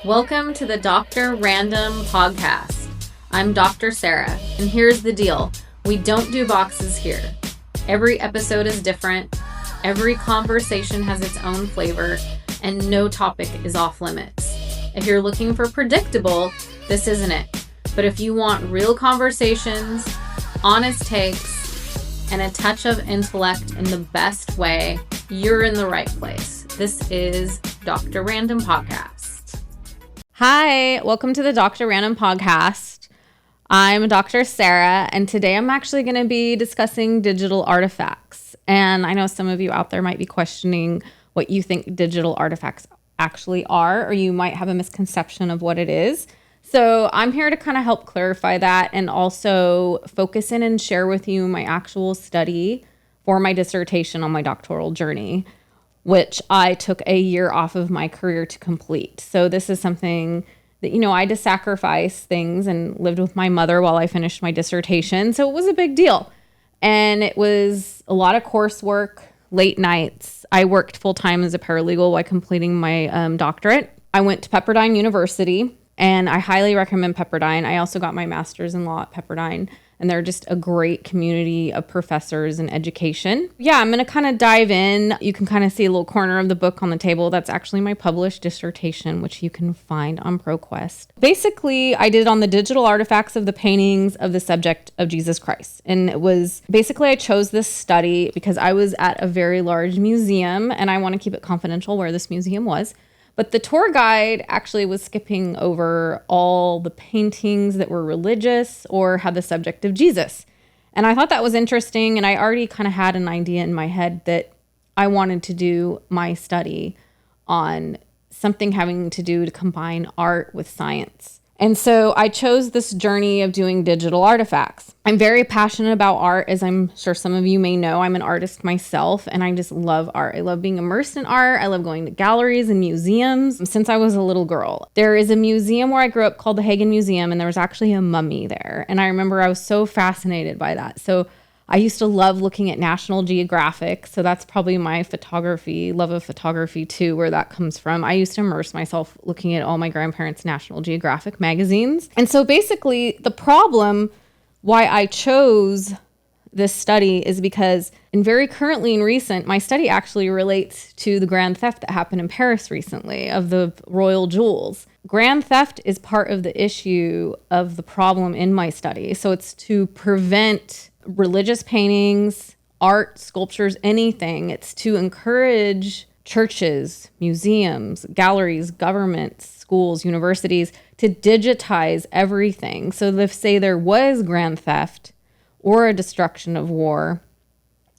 Welcome to the Dr. Random podcast. I'm Dr. Sarah, and here's the deal. We don't do boxes here. Every episode is different, every conversation has its own flavor, and no topic is off limits. If you're looking for predictable, this isn't it. But if you want real conversations, honest takes, and a touch of intellect in the best way, you're in the right place. This is Dr. Random Podcast. Hi, welcome to the Dr. Random Podcast. I'm Dr. Sarah, and today I'm actually going to be discussing digital artifacts. And I know some of you out there might be questioning what you think digital artifacts actually are, or you might have a misconception of what it is. So I'm here to kind of help clarify that and also focus in and share with you my actual study for my dissertation on my doctoral journey, which I took a year off of my career to complete. So this is something that, I had to sacrifice things and lived with my mother while I finished my dissertation. So it was a big deal. And it was a lot of coursework, late nights. I worked full-time as a paralegal while completing my doctorate. I went to Pepperdine University, and I highly recommend Pepperdine. I also got my master's in law at Pepperdine, and they're just a great community of professors and education. Yeah, I'm going to kind of dive in. You can kind of see a little corner of the book on the table. That's actually my published dissertation, which you can find on ProQuest. Basically, I did it on the digital artifacts of the paintings of the subject of Jesus Christ. And it was basically, I chose this study because I was at a very large museum, and I want to keep it confidential where this museum was. But the tour guide actually was skipping over all the paintings that were religious or had the subject of Jesus. And I thought that was interesting. And I already kind of had an idea in my head that I wanted to do my study on something having to do to combine art with science. And so I chose this journey of doing digital artifacts. I'm very passionate about art, as I'm sure some of you may know. I'm an artist myself, and I just love art. I love being immersed in art. I love going to galleries and museums since I was a little girl. There is a museum where I grew up called the Hagen Museum, and there was actually a mummy there. And I remember I was so fascinated by that. So I used to love looking at National Geographic. So that's probably my love of photography too, where that comes from. I used to immerse myself looking at all my grandparents' National Geographic magazines. And so basically the problem why I chose this study is because very currently and recent, my study actually relates to the grand theft that happened in Paris recently of the royal jewels. Grand theft is part of the issue of the problem in my study. So it's to prevent religious paintings, art, sculptures, anything. It's to encourage churches, museums, galleries, governments, schools, universities to digitize everything. So if, say, there was grand theft or a destruction of war,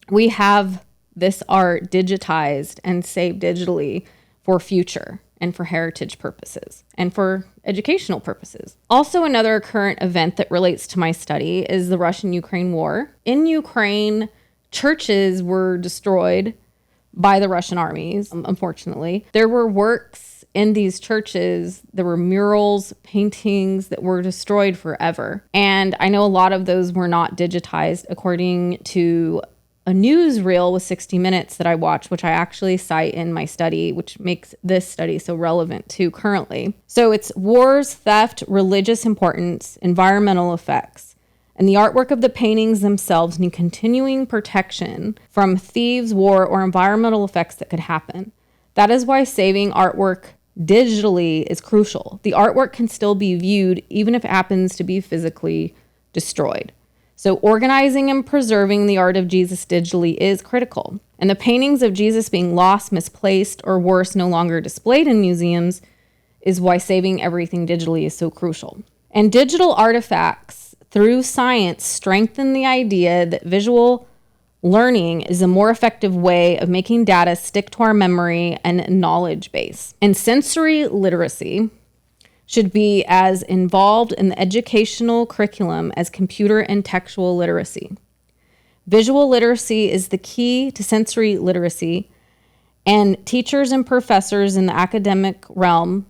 we have this art digitized and saved digitally for future and for heritage purposes and for educational purposes. Also, another current event that relates to my study is the Russian-Ukraine war. In Ukraine, churches were destroyed by the Russian armies, unfortunately. There were works in these churches, there were murals, paintings that were destroyed forever. And I know a lot of those were not digitized according to a newsreel with 60 Minutes that I watched, which I actually cite in my study, which makes this study so relevant to currently. So it's wars, theft, religious importance, environmental effects, and the artwork of the paintings themselves need continuing protection from thieves, war, or environmental effects that could happen. That is why saving artwork digitally is crucial. The artwork can still be viewed even if it happens to be physically destroyed. So organizing and preserving the art of Jesus digitally is critical. And the paintings of Jesus being lost, misplaced, or worse, no longer displayed in museums is why saving everything digitally is so crucial. And digital artifacts through science strengthen the idea that visual learning is a more effective way of making data stick to our memory and knowledge base. And sensory literacy should be as involved in the educational curriculum as computer and textual literacy. Visual literacy is the key to sensory literacy, and teachers and professors in the academic realm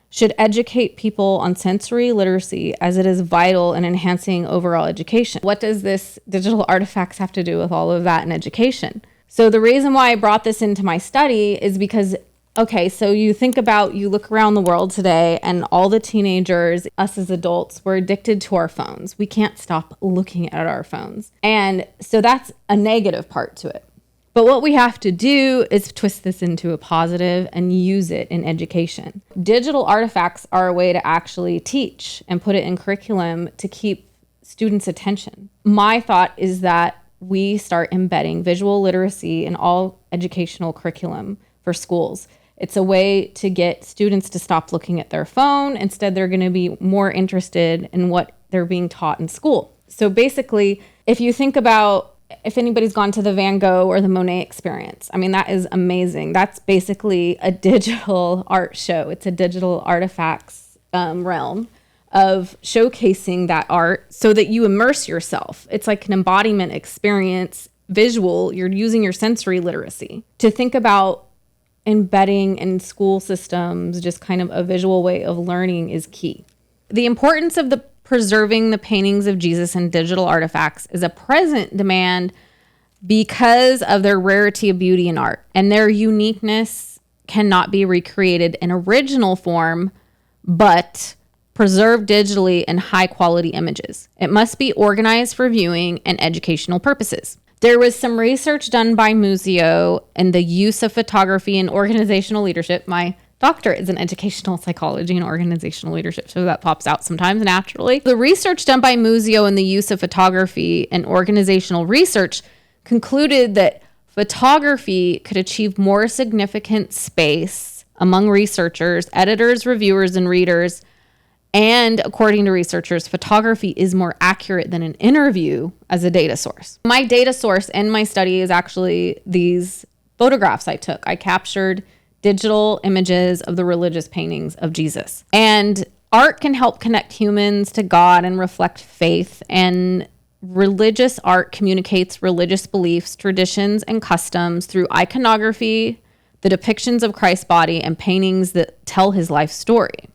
should educate people on sensory literacy as it is vital in enhancing overall education. What does this digital artifacts have to do with all of that in education? So the reason why I brought this into my study is because Okay, so you look around the world today and all the teenagers, us as adults, we're addicted to our phones. We can't stop looking at our phones. And so that's a negative part to it. But what we have to do is twist this into a positive and use it in education. Digital artifacts are a way to actually teach and put it in curriculum to keep students' attention. My thought is that we start embedding visual literacy in all educational curriculum for schools. It's a way to get students to stop looking at their phone. Instead, they're going to be more interested in what they're being taught in school. So basically, if you think about if anybody's gone to the Van Gogh or the Monet experience, I mean, that is amazing. That's basically a digital art show. It's a digital artifacts realm of showcasing that art so that you immerse yourself. It's like an embodiment experience, visual. You're using your sensory literacy. To think about embedding in school systems, just kind of a visual way of learning is key. The importance of preserving the paintings of Jesus in digital artifacts is a present demand because of their rarity of beauty in art, and their uniqueness cannot be recreated in original form, but preserved digitally in high quality images. It must be organized for viewing and educational purposes. There was some research done by Museo in the use of photography and organizational leadership. My doctorate is in educational psychology and organizational leadership, so that pops out sometimes naturally. The research done by Museo in the use of photography and organizational research concluded that photography could achieve more significant space among researchers, editors, reviewers, and readers. And according to researchers, photography is more accurate than an interview as a data source. My data source in my study is actually these photographs I took. I captured digital images of the religious paintings of Jesus. And art can help connect humans to God and reflect faith. And religious art communicates religious beliefs, traditions, and customs through iconography, the depictions of Christ's body, and paintings that tell his life story.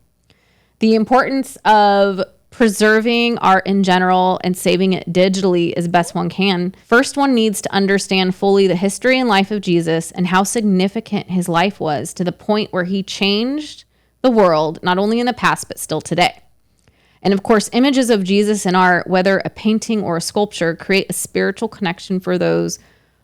The importance of preserving art in general and saving it digitally as best one can. First, one needs to understand fully the history and life of Jesus and how significant his life was to the point where he changed the world, not only in the past, but still today. And of course, images of Jesus in art, whether a painting or a sculpture, create a spiritual connection for those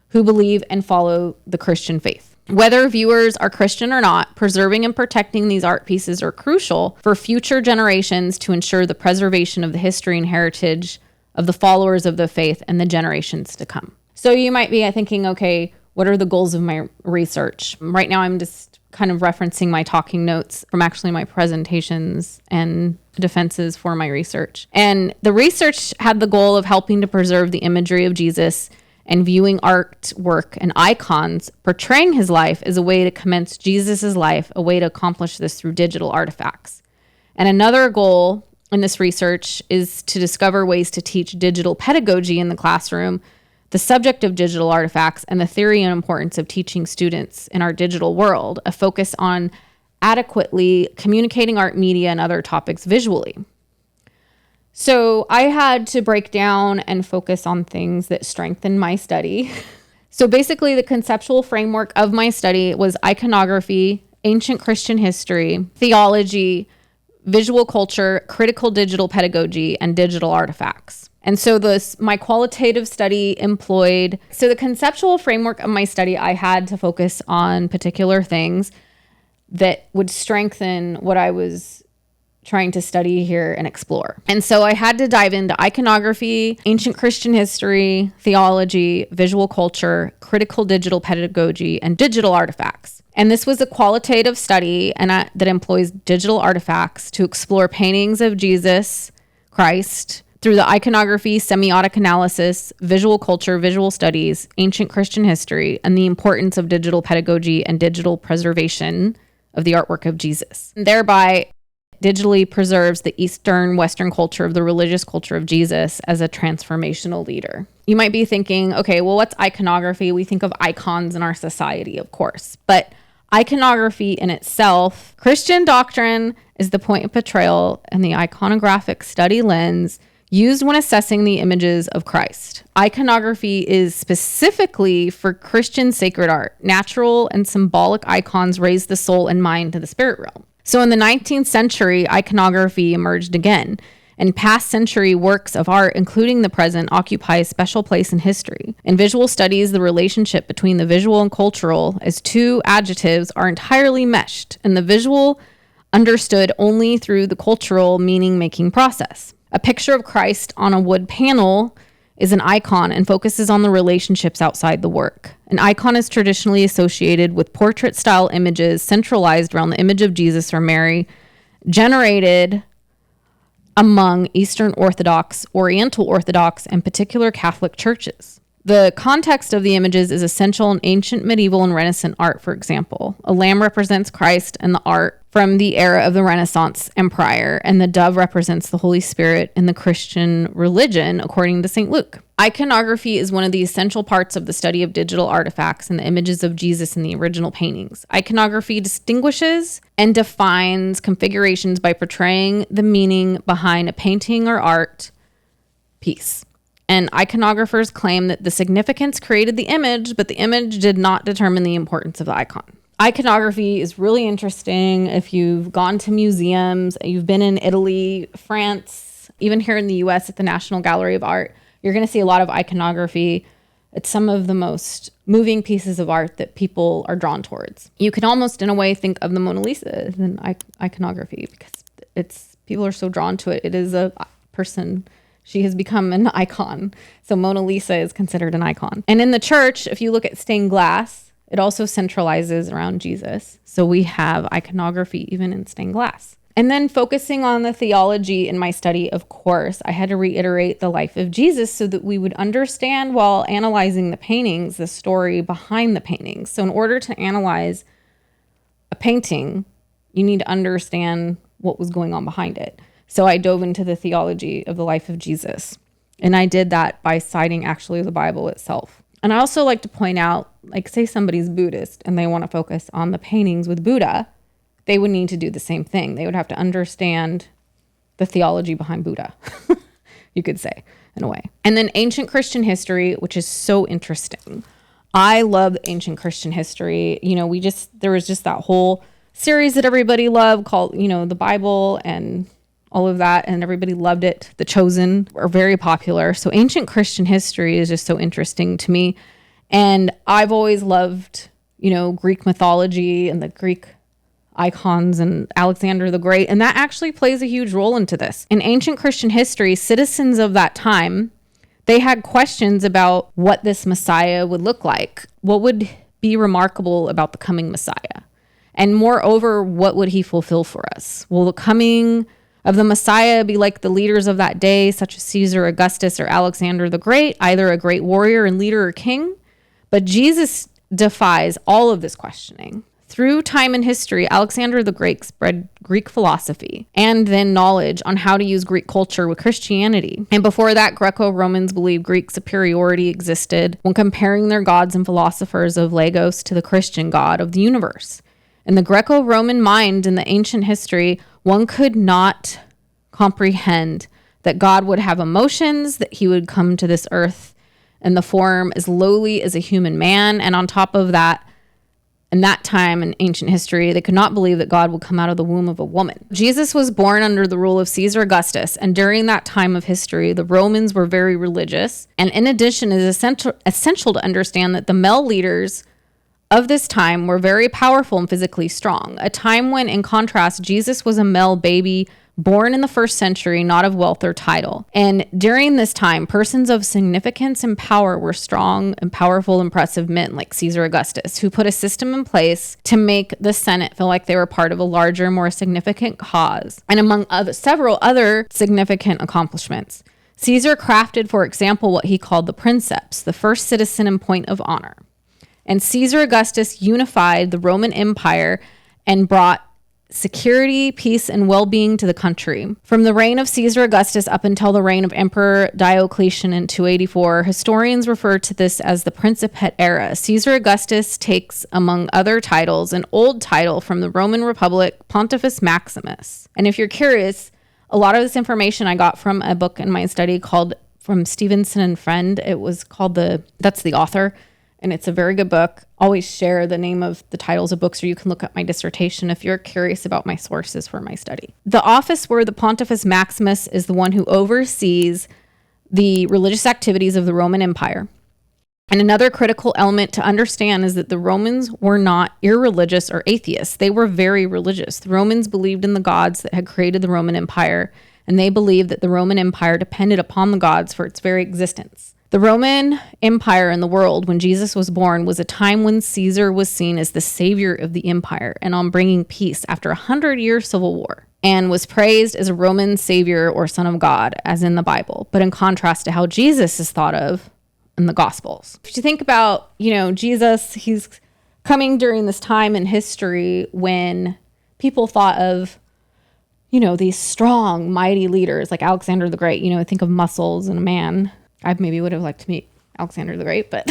who believe and follow the Christian faith. Whether viewers are Christian or not, preserving and protecting these art pieces are crucial for future generations to ensure the preservation of the history and heritage of the followers of the faith and the generations to come. So you might be thinking, okay, what are the goals of my research? Right now, I'm just kind of referencing my talking notes from actually my presentations and defenses for my research. And the research had the goal of helping to preserve the imagery of Jesus and viewing artwork and icons portraying his life as a way to commence Jesus's life, a way to accomplish this through digital artifacts. And another goal in this research is to discover ways to teach digital pedagogy in the classroom, the subject of digital artifacts, and the theory and importance of teaching students in our digital world, a focus on adequately communicating art, media, and other topics visually. So I had to break down and focus on things that strengthened my study. So basically, the conceptual framework of my study was iconography, ancient Christian history, theology, visual culture, critical digital pedagogy, and digital artifacts. And so my qualitative study employed, so the conceptual framework of my study, I had to focus on particular things that would strengthen what I was trying to study here and explore. And so I had to dive into iconography, ancient Christian history, theology, visual culture, critical digital pedagogy, and digital artifacts. And this was a qualitative study that employs digital artifacts to explore paintings of Jesus Christ through the iconography, semiotic analysis, visual culture, visual studies, ancient Christian history, and the importance of digital pedagogy and digital preservation of the artwork of Jesus. And thereby, digitally preserves the Eastern Western culture of the religious culture of Jesus as a transformational leader. You might be thinking, okay, well, what's iconography? We think of icons in our society, of course, but iconography in itself, Christian doctrine is the point of portrayal, and the iconographic study lens used when assessing the images of Christ. Iconography is specifically for Christian sacred art. Natural and symbolic icons raise the soul and mind to the spirit realm. So in the 19th century, iconography emerged again, and past century works of art, including the present, occupy a special place in history. In visual studies, the relationship between the visual and cultural as two adjectives are entirely meshed, and the visual understood only through the cultural meaning-making process. A picture of Christ on a wood panel is an icon and focuses on the relationships outside the work. An icon is traditionally associated with portrait-style images centralized around the image of Jesus or Mary, generated among Eastern Orthodox, Oriental Orthodox, and particular Catholic churches. The context of the images is essential in ancient, medieval, and Renaissance art, for example. A lamb represents Christ and the art from the era of the Renaissance and prior, and the dove represents the Holy Spirit in the Christian religion, according to St. Luke. Iconography is one of the essential parts of the study of digital artifacts and the images of Jesus in the original paintings. Iconography distinguishes and defines configurations by portraying the meaning behind a painting or art piece. And iconographers claim that the significance created the image, but the image did not determine the importance of the icon. Iconography is really interesting. If you've gone to museums, you've been in Italy, France, even here in the US at the National Gallery of Art, you're going to see a lot of iconography. It's some of the most moving pieces of art that people are drawn towards. You can almost, in a way, think of the Mona Lisa as an iconography because people are so drawn to it. It is a person. She has become an icon. So Mona Lisa is considered an icon. And in the church, if you look at stained glass, it also centralizes around Jesus. So we have iconography even in stained glass. And then focusing on the theology in my study, of course, I had to reiterate the life of Jesus so that we would understand while analyzing the paintings, the story behind the paintings. So in order to analyze a painting, you need to understand what was going on behind it. So I dove into the theology of the life of Jesus. And I did that by citing actually the Bible itself. And I also like to point out, like say somebody's Buddhist and they want to focus on the paintings with Buddha, they would need to do the same thing. They would have to understand the theology behind Buddha, you could say, in a way. And then ancient Christian history, which is so interesting. I love ancient Christian history. You know, there was just that whole series that everybody loved called, the Bible and all of that, and everybody loved it. The Chosen were very popular. So ancient Christian history is just so interesting to me. And I've always loved, Greek mythology and the Greek icons and Alexander the Great. And that actually plays a huge role into this. In ancient Christian history, citizens of that time, they had questions about what this Messiah would look like. What would be remarkable about the coming Messiah? And moreover, what would he fulfill for us? Will the coming of the Messiah be like the leaders of that day, such as Caesar Augustus or Alexander the Great, either a great warrior and leader or king? But Jesus defies all of this questioning. Through time and history, Alexander the Great spread Greek philosophy and then knowledge on how to use Greek culture with Christianity. And before that, Greco-Romans believed Greek superiority existed when comparing their gods and philosophers of Logos to the Christian God of the universe. In the Greco-Roman mind in the ancient history, one could not comprehend that God would have emotions, that he would come to this earth in the form as lowly as a human man. And on top of that, in that time in ancient history, they could not believe that God would come out of the womb of a woman. Jesus was born under the rule of Caesar Augustus, and during that time of history, the Romans were very religious. And in addition, it is essential to understand that the male leaders of this time were very powerful and physically strong, a time when, in contrast, Jesus was a male baby born in the first century, not of wealth or title. And during this time, persons of significance and power were strong and powerful, impressive men like Caesar Augustus, who put a system in place to make the Senate feel like they were part of a larger, more significant cause. And among several other significant accomplishments, Caesar crafted, for example, what he called the princeps, the first citizen and point of honor. And Caesar Augustus unified the Roman Empire and brought security, peace, and well-being to the country. From the reign of Caesar Augustus up until the reign of Emperor Diocletian in 284, historians refer to this as the Principate era. Caesar Augustus takes, among other titles, an old title from the Roman Republic, Pontifex Maximus. And if you're curious, A lot of this information I got from a book in my study called From Stevenson and Friend. It was called that's the author, and it's a very good book. Always share the name of the titles of books, or you can look up my dissertation if you're curious about my sources for my study. The office where the Pontifex Maximus is the one who oversees the religious activities of the Roman Empire. And another critical element to understand is that the Romans were not irreligious or atheists. They were very religious. The Romans believed in the gods that had created the Roman Empire, and they believed that the Roman Empire depended upon the gods for its very existence. The Roman Empire in the world, when Jesus was born, was a time when Caesar was seen as the savior of the empire and on bringing peace after a 100-year civil war, and was praised as a Roman savior or son of God, as in the Bible, but in contrast to how Jesus is thought of in the Gospels. If you think about, Jesus, he's coming during this time in history when people thought of, these strong, mighty leaders like Alexander the Great. Think of muscles and a man. I maybe would have liked to meet Alexander the Great, but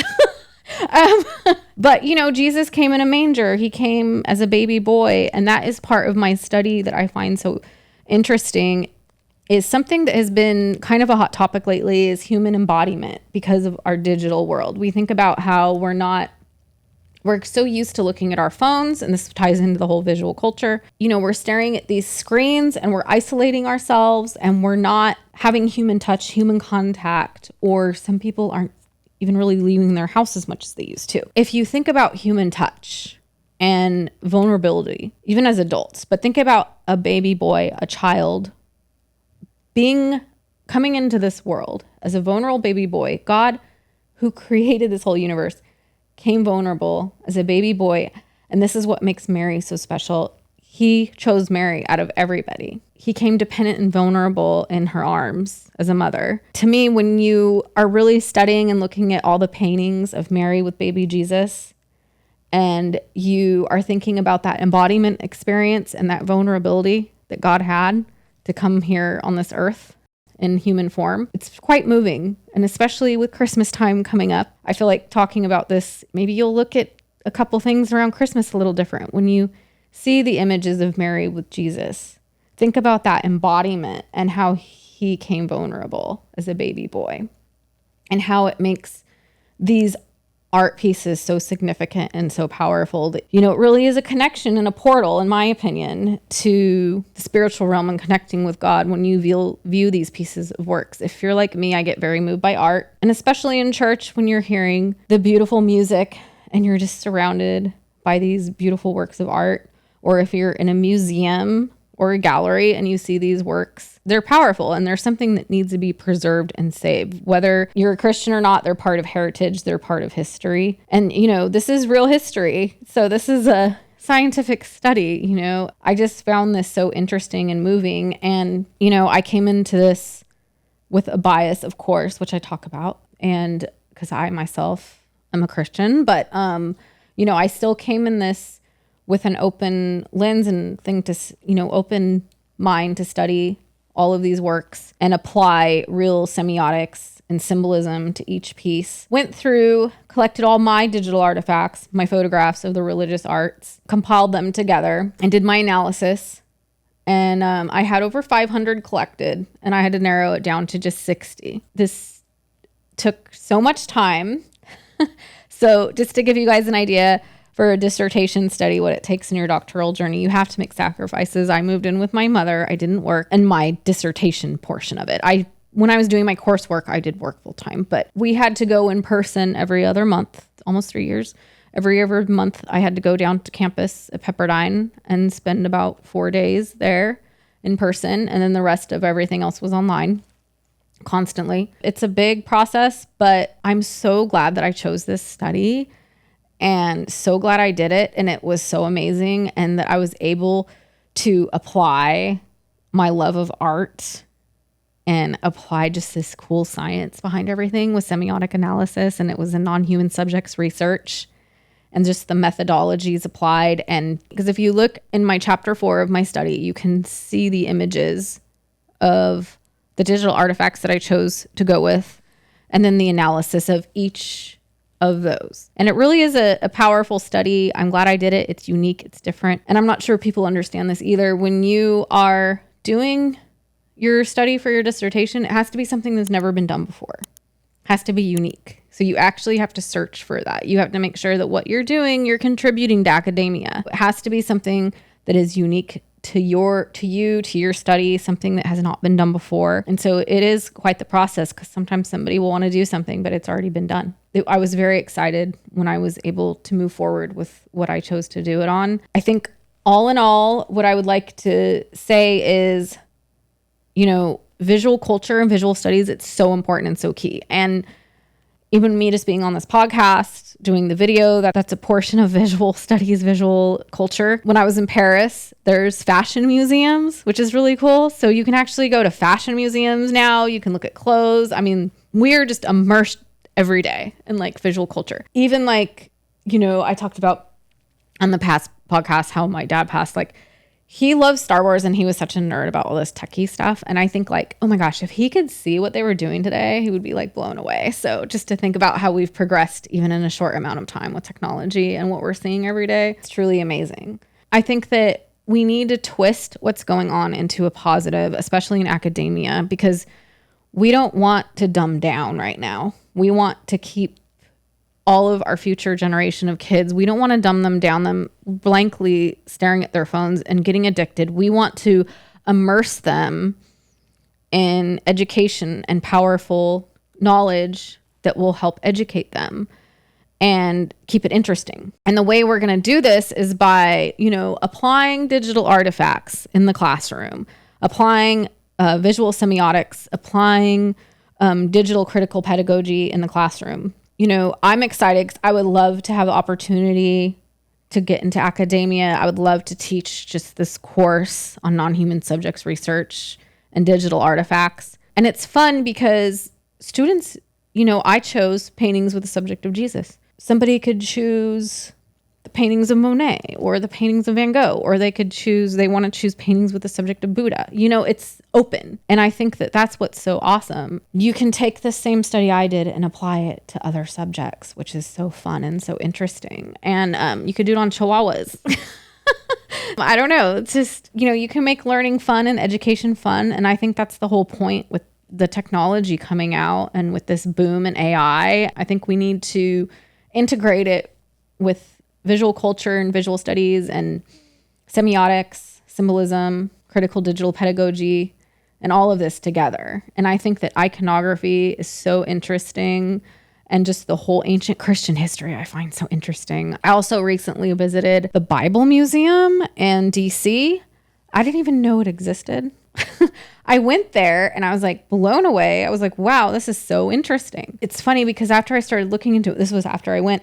but Jesus came in a manger. He came as a baby boy, and that is part of my study that I find so interesting. Is something that has been kind of a hot topic lately is human embodiment because of our digital world. We think about how we're so used to looking at our phones, and this ties into the whole visual culture. We're staring at these screens and we're isolating ourselves, and we're not having human touch, human contact, or some people aren't even really leaving their house as much as they used to. If you think about human touch and vulnerability, even as adults, but think about a baby boy, a child, coming into this world as a vulnerable baby boy. God, who created this whole universe, came vulnerable as a baby boy. And this is what makes Mary so special. He chose Mary out of everybody. He came dependent and vulnerable in her arms as a mother. To me, when you are really studying and looking at all the paintings of Mary with baby Jesus, and you are thinking about that embodiment experience and that vulnerability that God had to come here on this earth in human form, it's quite moving. And especially with Christmas time coming up, I feel like talking about this, maybe you'll look at a couple things around Christmas a little different. When you see the images of Mary with Jesus, think about that embodiment and how he came vulnerable as a baby boy, and how it makes these art pieces so significant and so powerful that, it really is a connection and a portal, in my opinion, to the spiritual realm and connecting with God when you view these pieces of works. If you're like me, I get very moved by art, and especially in church when you're hearing the beautiful music and you're just surrounded by these beautiful works of art, or if you're in a museum or a gallery and you see these works, they're powerful, and they're something that needs to be preserved and saved. Whether you're a Christian or not, they're part of heritage, they're part of history. And, this is real history. So this is a scientific study, I just found this so interesting and moving. And, I came into this with a bias, of course, which I talk about, and because I myself am a Christian, but, I still came in this with an open lens and open mind to study all of these works and apply real semiotics and symbolism to each piece. Went through, collected all my digital artifacts, my photographs of the religious arts, compiled them together, and did my analysis. And I had over 500 collected, and I had to narrow it down to just 60. This took so much time. So just to give you guys an idea, for a dissertation study, what it takes in your doctoral journey, you have to make sacrifices. I moved in with my mother. I didn't work. And my dissertation portion of it, when I was doing my coursework, I did work full time, but we had to go in person every other month, almost 3 years. Every other month, I had to go down to campus at Pepperdine and spend about 4 days there in person. And then the rest of everything else was online constantly. It's a big process, but I'm so glad that I chose this study. And so glad I did it. And it was so amazing. And that I was able to apply my love of art and apply just this cool science behind everything with semiotic analysis. And it was a non-human subjects research and just the methodologies applied. And because if you look in my chapter 4 of my study, you can see the images of the digital artifacts that I chose to go with, and then the analysis of each of those. And it really is a powerful study. I'm glad I did it. It's unique. It's different. And I'm not sure people understand this either. When you are doing your study for your dissertation, it has to be something that's never been done before. It has to be unique. So you actually have to search for that. You have to make sure that what you're doing, you're contributing to academia. It has to be something that is unique to your study, something that has not been done before. And so it is quite the process, because sometimes somebody will want to do something, but it's already been done. I was very excited when I was able to move forward with what I chose to do it on. I think all in all, what I would like to say is, visual culture and visual studies, it's so important and so key. And even me just being on this podcast, doing the video, that's a portion of visual studies, visual culture. When I was in Paris, there's fashion museums, which is really cool. So you can actually go to fashion museums now. You can look at clothes. I mean, we're just immersed every day in like visual culture. Even like, I talked about on the past podcast how my dad passed. Like, he loves Star Wars and he was such a nerd about all this techie stuff. And I think like, oh my gosh, if he could see what they were doing today, he would be like blown away. So just to think about how we've progressed even in a short amount of time with technology and what we're seeing every day, it's truly amazing. I think that we need to twist what's going on into a positive, especially in academia, because we don't want to dumb down right now. We want to keep all of our future generation of kids. We don't want to dumb them down, them blankly staring at their phones and getting addicted. We want to immerse them in education and powerful knowledge that will help educate them and keep it interesting. And the way we're going to do this is by, applying digital artifacts in the classroom, applying visual semiotics, applying digital critical pedagogy in the classroom. I'm excited because I would love to have the opportunity to get into academia. I would love to teach just this course on non-human subjects research and digital artifacts. And it's fun because students, I chose paintings with the subject of Jesus. Somebody could choose the paintings of Monet or the paintings of Van Gogh, or they want to choose paintings with the subject of Buddha. It's open. And I think that that's what's so awesome. You can take the same study I did and apply it to other subjects, which is so fun and so interesting. And you could do it on chihuahuas. I don't know. It's just, you can make learning fun and education fun. And I think that's the whole point with the technology coming out and with this boom in AI. I think we need to integrate it with visual culture and visual studies and semiotics, symbolism, critical digital pedagogy, and all of this together. And I think that iconography is so interesting, and just the whole ancient Christian history I find so interesting. I also recently visited the Bible Museum in DC. I didn't even know it existed. I went there and I was like blown away. I was like, wow, this is so interesting. It's funny because after I started looking into it, this was after I went,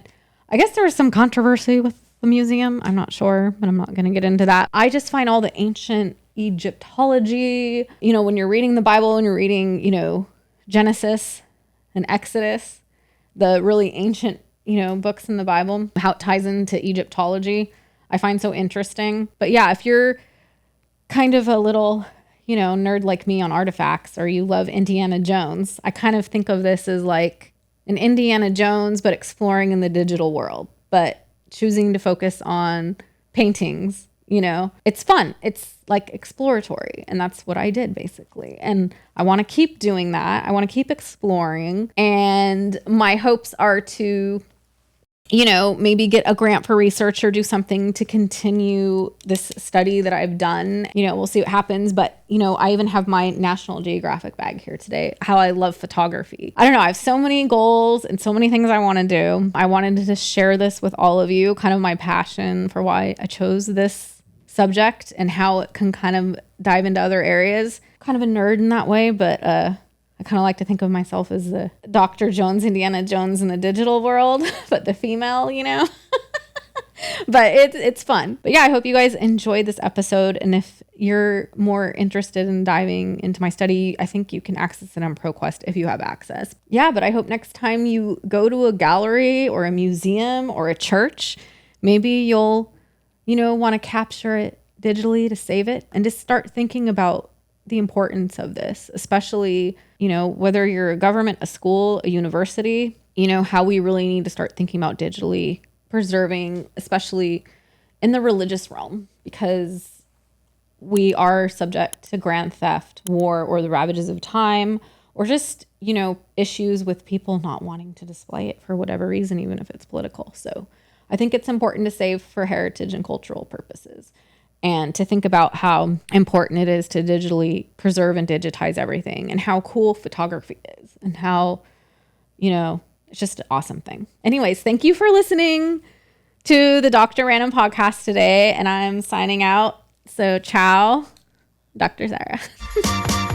I guess there was some controversy with the museum. I'm not sure, but I'm not going to get into that. I just find all the ancient Egyptology, when you're reading the Bible and you're reading, Genesis and Exodus, the really ancient, books in the Bible, how it ties into Egyptology, I find so interesting. But yeah, if you're kind of a little, nerd like me on artifacts, or you love Indiana Jones, I kind of think of this as like an Indiana Jones, but exploring in the digital world, but choosing to focus on paintings. It's fun. It's like exploratory. And that's what I did basically. And I want to keep doing that. I want to keep exploring. And my hopes are to, maybe get a grant for research or do something to continue this study that I've done. We'll see what happens. But, I even have my National Geographic bag here today, how I love photography. I don't know. I have so many goals and so many things I want to do. I wanted to just share this with all of you, kind of my passion for why I chose this subject and how it can kind of dive into other areas. Kind of a nerd in that way, but I kind of like to think of myself as the Dr. Jones, Indiana Jones in the digital world, but the female, But it's fun. But yeah, I hope you guys enjoyed this episode. And if you're more interested in diving into my study, I think you can access it on ProQuest if you have access. Yeah, but I hope next time you go to a gallery or a museum or a church, maybe you'll, want to capture it digitally to save it and just start thinking about the importance of this, especially, whether you're a government, a school, a university, how we really need to start thinking about digitally preserving, especially in the religious realm, because we are subject to grand theft, war, or the ravages of time, or just, issues with people not wanting to display it for whatever reason, even if it's political. So I think it's important to save for heritage and cultural purposes, and to think about how important it is to digitally preserve and digitize everything, and how cool photography is, and how, it's just an awesome thing. Anyways, thank you for listening to the Dr. Random podcast today, and I'm signing out. So ciao, Dr. Sarah.